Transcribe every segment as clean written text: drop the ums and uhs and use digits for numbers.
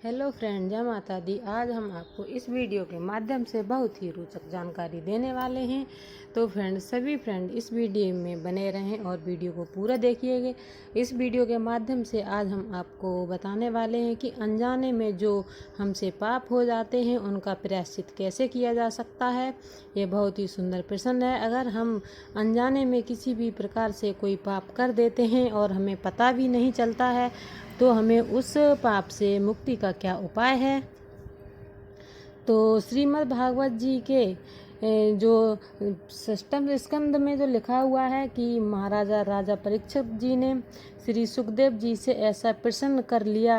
Hello friend, जय माता दी। आज हम आपको इस वीडियो के माध्यम से बहुत ही रोचक जानकारी देने वाले हैं। तो फ्रेंड, सभी फ्रेंड इस वीडियो में बने रहें और वीडियो को पूरा देखिएगा। इस वीडियो के माध्यम से आज हम आपको बताने वाले हैं कि अनजाने में जो हमसे पाप हो जाते हैं उनका प्रायश्चित कैसे किया जा सकता है। ये बहुत ही सुंदर प्रश्न है। अगर हम अनजाने में किसी भी प्रकार से कोई पाप कर देते हैं और हमें पता भी नहीं चलता है तो हमें उस पाप से मुक्ति का क्या उपाय है। तो श्रीमद् भागवत जी के जो षष्ठम स्कंद में जो लिखा हुआ है कि महाराजा राजा परीक्षित जी ने श्री सुखदेव जी से ऐसा प्रश्न कर लिया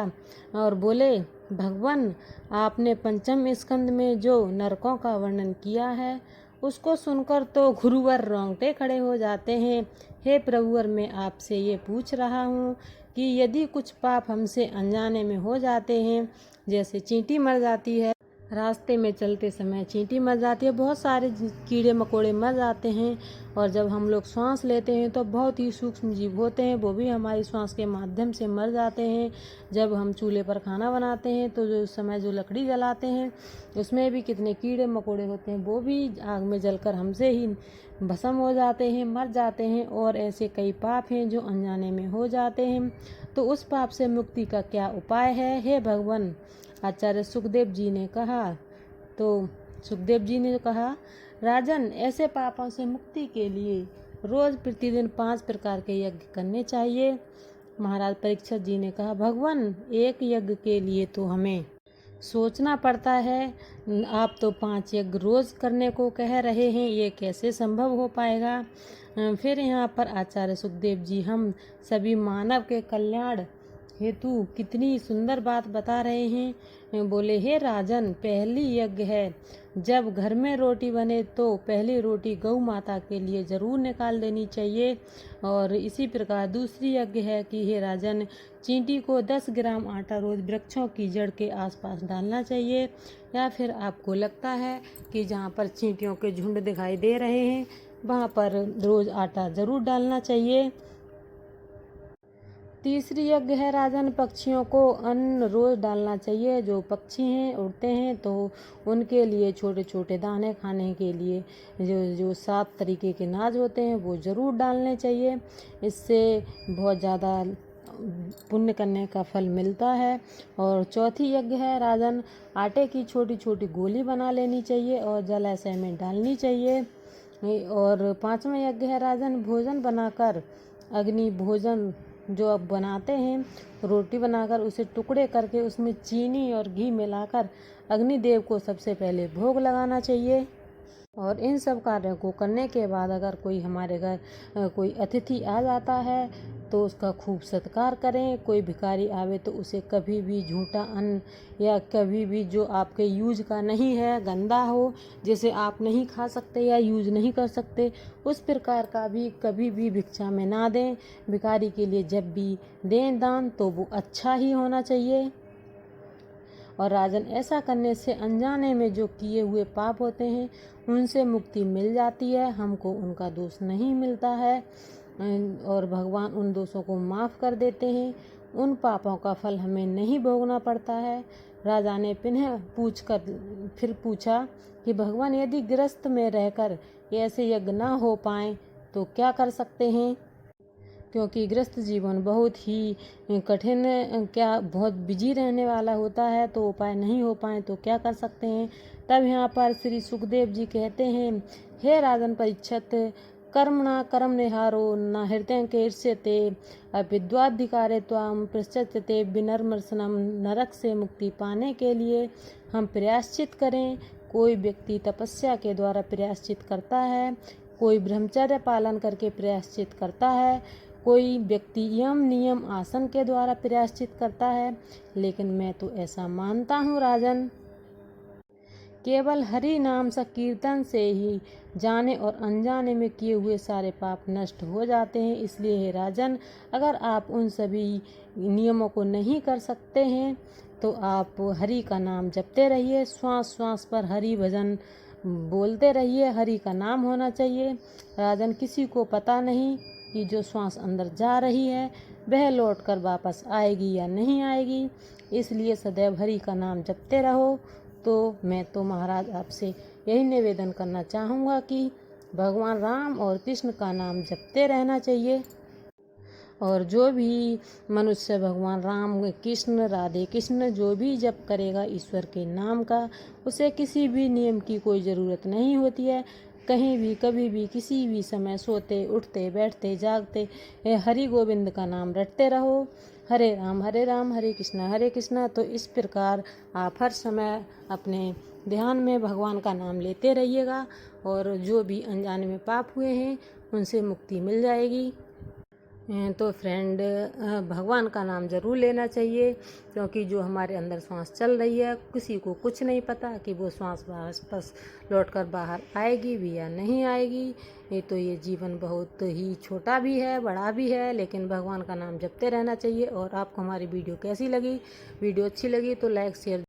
और बोले, भगवान, आपने पंचम स्कंद में जो नरकों का वर्णन किया है उसको सुनकर तो गुरुवर रोंगटे खड़े हो जाते हैं। हे प्रभुवर, मैं आपसे ये पूछ रहा हूँ कि यदि कुछ पाप हमसे अनजाने में हो जाते हैं, जैसे चींटी मर जाती है, रास्ते में चलते समय चींटी मर जाती है, बहुत सारे कीड़े मकोड़े मर जाते हैं, और जब हम लोग श्वास लेते हैं तो बहुत ही सूक्ष्म जीव होते हैं, वो भी हमारी श्वास के माध्यम से मर जाते हैं। जब हम चूल्हे पर खाना बनाते हैं तो जो समय जो लकड़ी जलाते हैं उसमें भी कितने कीड़े मकोड़े होते हैं, वो भी आग में जलकर हमसे ही भस्म हो जाते हैं, मर जाते हैं। और ऐसे कई पाप हैं जो अनजाने में हो जाते हैं। तो उस पाप से मुक्ति का क्या उपाय है, हे भगवान? आचार्य सुखदेव जी ने कहा। तो सुखदेव जी ने कहा, राजन, ऐसे पापों से मुक्ति के लिए रोज प्रतिदिन 5 प्रकार के यज्ञ करने चाहिए। महाराज परीक्षित जी ने कहा, भगवान, एक यज्ञ के लिए तो हमें सोचना पड़ता है, आप तो 5 यज्ञ रोज करने को कह रहे हैं, ये कैसे संभव हो पाएगा? फिर यहाँ पर आचार्य सुखदेव जी हम सभी मानव के कल्याण हेतु कितनी सुंदर बात बता रहे हैं। बोले, हे राजन, पहली यज्ञ है, जब घर में रोटी बने तो पहली रोटी गौ माता के लिए जरूर निकाल देनी चाहिए। और इसी प्रकार दूसरी यज्ञ है कि हे राजन, चींटी को 10 ग्राम आटा रोज वृक्षों की जड़ के आसपास डालना चाहिए। या फिर आपको लगता है कि जहाँ पर चींटियों के झुंड दिखाई दे रहे हैं वहाँ पर रोज आटा जरूर डालना चाहिए। तीसरी यज्ञ है राजन, पक्षियों को अन्न रोज डालना चाहिए। जो पक्षी हैं, उड़ते हैं, तो उनके लिए छोटे छोटे दाने खाने के लिए जो 7 तरीके के अनाज होते हैं वो ज़रूर डालने चाहिए। इससे बहुत ज़्यादा पुण्य करने का फल मिलता है। और चौथी यज्ञ है राजन, आटे की छोटी छोटी गोली बना लेनी चाहिए और जलाशय में डालनी चाहिए। और 5वां यज्ञ है राजन, भोजन बनाकर अग्नि भोजन जो अब बनाते हैं, रोटी बनाकर उसे टुकड़े करके उसमें चीनी और घी मिलाकर अग्निदेव को सबसे पहले भोग लगाना चाहिए। और इन सब कार्यों को करने के बाद अगर कोई हमारे घर कोई अतिथि आ जाता है तो उसका खूब सत्कार करें। कोई भिखारी आवे तो उसे कभी भी झूठा अन्न या कभी भी जो आपके यूज का नहीं है, गंदा हो, जिसे आप नहीं खा सकते या यूज नहीं कर सकते, उस प्रकार का भी कभी भी भिक्षा में ना दें। भिखारी के लिए जब भी दें दान तो वो अच्छा ही होना चाहिए। और राजन, ऐसा करने से अनजाने में जो किए हुए पाप होते हैं उनसे मुक्ति मिल जाती है, हमको उनका दोष नहीं मिलता है और भगवान उन दोषों को माफ़ कर देते हैं। उन पापों का फल हमें नहीं भोगना पड़ता है। राजा ने फिर पूछा कि भगवान, यदि गृहस्थ में रहकर ऐसे यज्ञ ना हो पाए तो क्या कर सकते हैं? क्योंकि गृहस्थ जीवन बहुत ही कठिन, बहुत बिजी रहने वाला होता है, तो उपाय नहीं हो पाए तो क्या कर सकते हैं? तब यहाँ पर श्री सुखदेव जी कहते हैं, हे राजन परीक्षित, कर्मणा कर्म निहारो न हृदय कीर्ष्यते अविद्वाधिकारे त्वाम पृच्छते विनम्रसनम। नरक से मुक्ति पाने के लिए हम प्रायश्चित करें। कोई व्यक्ति तपस्या के द्वारा प्रायश्चित करता है, कोई ब्रह्मचर्य पालन करके प्रायश्चित करता है, कोई व्यक्ति यम नियम आसन के द्वारा प्रायश्चित करता है, लेकिन मैं तो ऐसा मानता हूँ राजन, केवल हरि नाम संकीर्तन से ही जाने और अनजाने में किए हुए सारे पाप नष्ट हो जाते हैं। इसलिए हे राजन, अगर आप उन सभी नियमों को नहीं कर सकते हैं तो आप हरि का नाम जपते रहिए, श्वास श्वास पर हरि भजन बोलते रहिए। हरि का नाम होना चाहिए। राजन, किसी को पता नहीं कि जो श्वास अंदर जा रही है वह लौटकर वापस आएगी या नहीं आएगी। इसलिए सदैव हरि का नाम जपते रहो। तो मैं तो महाराज आपसे यही निवेदन करना चाहूँगा कि भगवान राम और कृष्ण का नाम जपते रहना चाहिए। और जो भी मनुष्य भगवान राम कृष्ण राधे कृष्ण जो भी जप करेगा ईश्वर के नाम का, उसे किसी भी नियम की कोई ज़रूरत नहीं होती है। कहीं भी कभी भी किसी भी समय सोते उठते बैठते जागते हरि गोविंद का नाम रटते रहो। हरे राम हरे कृष्णा। तो इस प्रकार आप हर समय अपने ध्यान में भगवान का नाम लेते रहिएगा और जो भी अनजाने में पाप हुए हैं उनसे मुक्ति मिल जाएगी। तो फ्रेंड, भगवान का नाम ज़रूर लेना चाहिए, क्योंकि जो हमारे अंदर श्वास चल रही है किसी को कुछ नहीं पता कि वो श्वास वापस लौट कर बाहर आएगी भी या नहीं आएगी। ये जीवन बहुत ही छोटा भी है बड़ा भी है, लेकिन भगवान का नाम जपते रहना चाहिए। और आपको हमारी वीडियो कैसी लगी? वीडियो अच्छी लगी तो लाइक शेयर